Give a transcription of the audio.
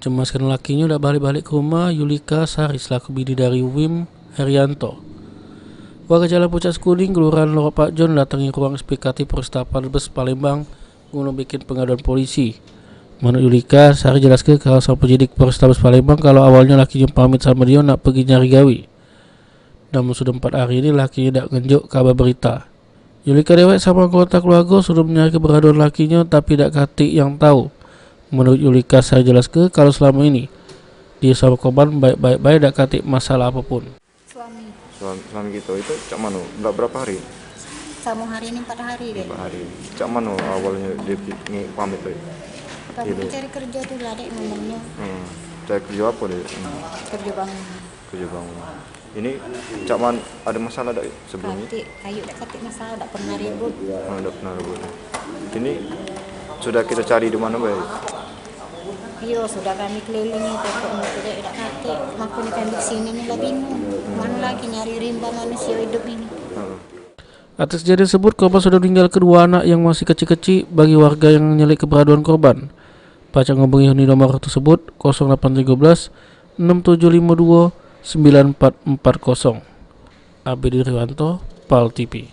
mencemaskan lakinya udah balik-balik ke rumah Yulika Sari selaku bidadari Wim Herianto. Warga Jalan Pucak Kuning, Kelurahan Lorok Pak John datangi ruang SPKT Polresta Brebes Palembang guna bikin pengaduan polisi. Menurut Yulika Sari jelaskan kalau sang penyidik Polresta Palembang kalau awalnya lakinya pamit sama dia nak pergi nyari gawi. Namun sudah 4 hari ini lakinya tak ngenjuk kabar berita. Yulika dewek sama anggota keluarga sudah mencari keberadaan lakinya tapi tak katik yang tahu. Menurut Yulika Sari jelaskan kalau selama ini dia sama korban baik-baik tak katik masalah apapun. Suami gitu itu cak mano berapa hari? Sama hari ini 4 hari deh. 4 hari. Cak mano awalnya dia pamit tuh? Kami cari kerja tuh lah dek ngomongnya. Cari kerja apa deh? Kerja bangun. Kerja bangun. Ini cak man ada masalah tak sebelumnya? Kayu tak katik masalah, tak pernah ribut. Tak pernah ribut. Ini sudah kita cari di mana baik? Iya, sudah kami kelilingi pokoknya tidak katik. Makanya kami kesini nih lah bingung. Mana lagi nyari rimba manusia hidup ini. Atas kejadian tersebut, korban sudah meninggal kedua anak yang masih kecil-kecil. Bagi warga yang menyelidiki keberadaan korban, Pacak ngubungi nomor tersebut 0813 6752 9440. Abdi Riwanto, PAL TV.